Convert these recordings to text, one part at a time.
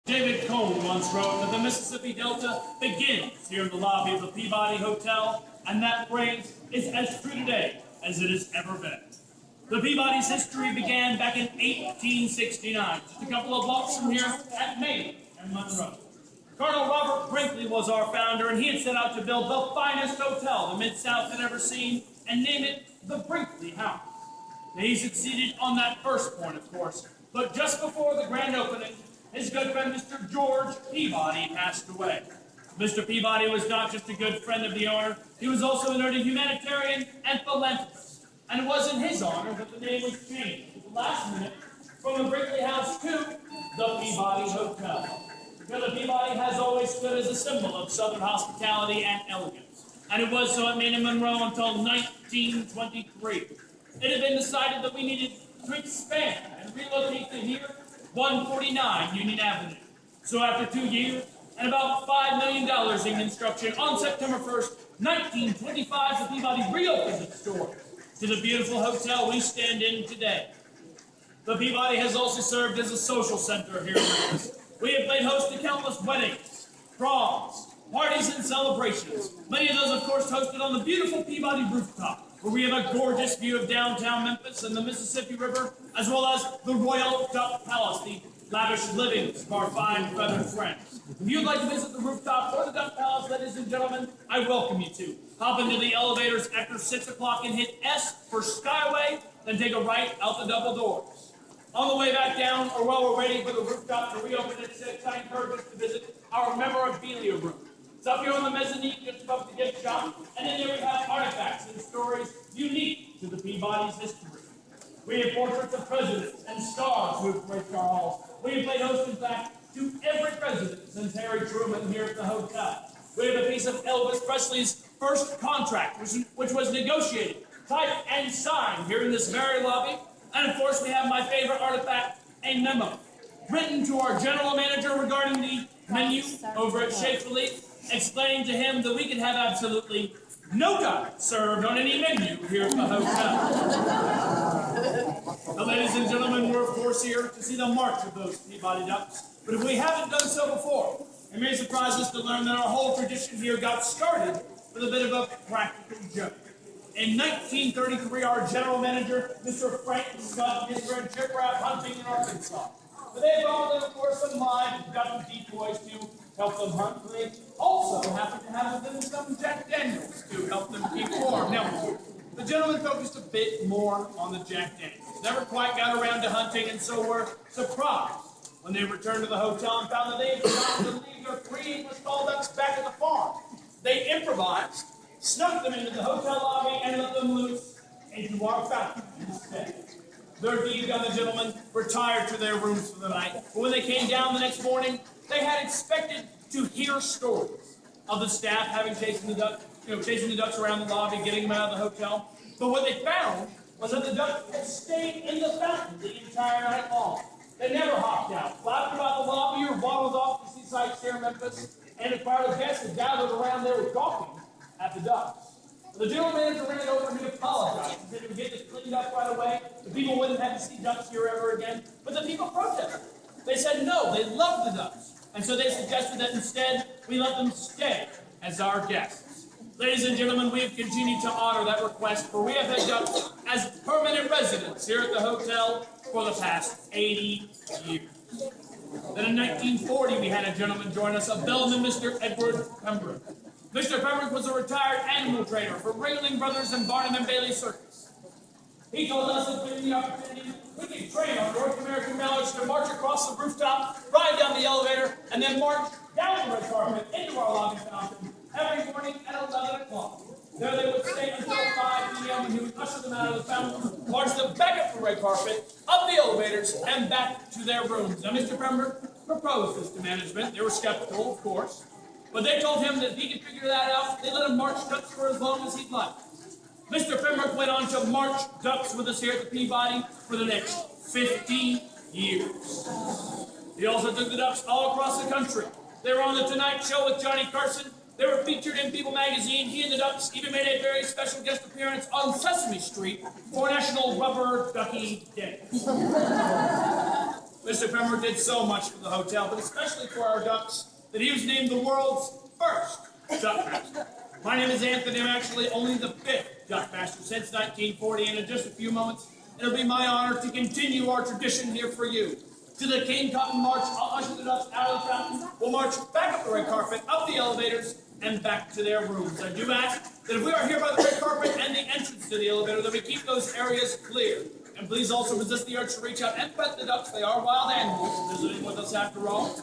David Cone once wrote that the Mississippi Delta begins here in the lobby of the Peabody Hotel, and that phrase is as true today as it has ever been. The Peabody's history began back in 1869, just a couple of blocks from here at Main and Monroe. Colonel Robert Brinkley was our founder, and he had set out to build the finest hotel the Mid-South had ever seen, and name it the Brinkley House. Now, he succeeded on that first point, of course, but just before the grand opening, his good friend Mr. George Peabody passed away. Mr. Peabody was not just a good friend of the owner, he was also a noted humanitarian and philanthropist. And it was in his honor that the name was changed at the last minute from the Brinkley House to the Peabody Hotel. Now, the Peabody has always stood as a symbol of Southern hospitality and elegance, and it was so at Main and Monroe until 1923. It had been decided that we needed to expand and relocate to here, 149 Union Avenue. So after 2 years and about $5 million in construction, on September 1st, 1925, the Peabody reopened its doors to the beautiful hotel we stand in today. The Peabody has also served as a social center here in Memphis. We have played host to countless weddings, proms, parties, and celebrations. Many of those, of course, hosted on the beautiful Peabody rooftop, where we have a gorgeous view of downtown Memphis and the Mississippi River, as well as the Royal Duck Palace, the lavish livings of our fine feathered friends. If you'd like to visit the rooftop or the Duck Palace, ladies and gentlemen, I welcome you to. Hop into the elevators after 6 o'clock and hit S for Skyway, then take a right out the double doors. On the way back down, or while we're waiting for the rooftop to reopen at 6, I encourage us to visit our memorabilia room. It's up here on the mezzanine, just above the gift shop, and in there we have artifacts and stories unique to the Peabody's history. We have portraits of presidents and stars who have graced our halls. We have played host, in fact, to every president since Harry Truman here at the hotel. We have a piece of Elvis Presley's first contract, which was negotiated, typed, and signed here in this very lobby. And of course, we have my favorite artifact, a memo, written to our general manager regarding the menu over at Chez Philippe, explaining to him that we could have absolutely no duck served on any menu here at the hotel. Now, ladies and gentlemen, we're of course here to see the march of those Peabody ducks, but if we haven't done so before, it may surprise us to learn that our whole tradition here got started with a bit of a practical joke. In 1933, our general manager, Mr. Frank Scott, his friend shipwreck hunting in Arkansas. But they brought them, of course, some live duck decoys to help them hunt. They also happened to have with them some Jack Daniels to help them keep warm. Now, the gentleman focused a bit more on the Jack Daniels. Never quite got around to hunting, and so were surprised when they returned to the hotel and found that they had forgotten to leave their 3 English-tall ducks back at the farm. They improvised, snuck them into the hotel lobby, and let them loose into our factory instead. Their deed on the gentlemen retired to their rooms for the night, but when they came down the next morning, they had expected to hear stories of the staff having chasing the ducks around the lobby, getting them out of the hotel. But what they found was that the ducks had stayed in the fountain the entire night long. They never hopped out, flapped about the lobby, or waddled off to see sights here in Memphis, and as part of the guests had gathered around there gawking at the ducks. The general manager ran over and he apologized. He said he would get this cleaned up right away. The people wouldn't have to see ducks here ever again. But the people protested. They said no, they loved the ducks. And so they suggested that instead we let them stay as our guests. Ladies and gentlemen, we have continued to honor that request, for we have had ducks as permanent residents here at the hotel for the past 80 years. Then in 1940, we had a gentleman join us, a bellman, Mr. Edward Pembroke. Mr. Pembroke was a retired animal trainer for Ringling Brothers and Barnum and Bailey Circus. He told us that given the opportunity, we could train our North American mallards to march across the rooftop, ride down the elevator, and then march down the red carpet into our lobby fountain every morning at 11 o'clock. There they would stay until 5 p.m. and he would usher them out of the fountain, march them back up the red carpet, up the elevators, and back to their rooms. Now, Mr. Pembroke proposed this to management. They were skeptical, of course. But they told him that if he could figure that out, they let him march ducks for as long as he'd like. Mr. Pembroke went on to march ducks with us here at the Peabody for the next 50 years. He also took the ducks all across the country. They were on The Tonight Show with Johnny Carson. They were featured in People magazine. He and the ducks even made a very special guest appearance on Sesame Street for National Rubber Ducky Day. Mr. Pembroke did so much for the hotel, but especially for our ducks, that he was named the world's first duck master. My name is Anthony. I'm actually only the 5th duck master since 1940, and in just a few moments, it'll be my honor to continue our tradition here for you. To the Cane Cotton March, I'll usher the ducks out of the fountain. We'll march back up the red carpet, up the elevators, and back to their rooms. I do ask that if we are here by the red carpet and the entrance to the elevator, that we keep those areas clear. And please also resist the urge to reach out and pet the ducks. They are wild animals visiting with us after all.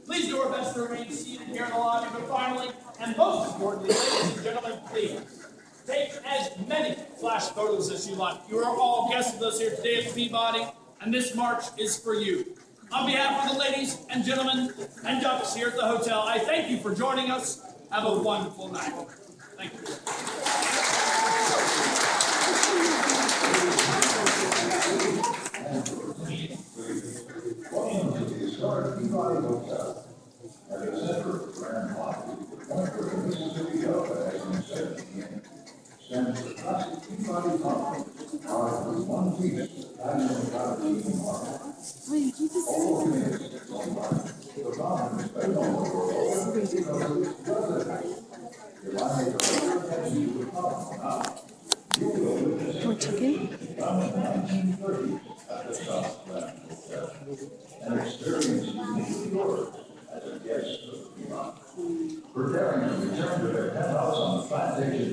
Please do our best to remain seated here in the lobby, but finally, and most importantly, ladies and gentlemen, please take as many flash photos as you like. You are all guests with us here today at Peabody, and this march is for you. On behalf of the ladies and gentlemen and ducks here at the hotel, I thank you for joining us. Have a wonderful night. Thank you. Welcome to the historic Peabody Hotel. At the center of the Grand Lobby, the point where the Mississippi Delta has been set to begin, stands the classic Peabody Pump, carved with one piece of diamond Peabody marble. All committed to one mark, the fountain is based on the world because of its weather. If I make a regular tattoo with power now, you will witness it from the 1930s at the South Grand Hotel. An experience uniquely yours as a guest of the Peabody. Preparing to return to their penthouse on the plantation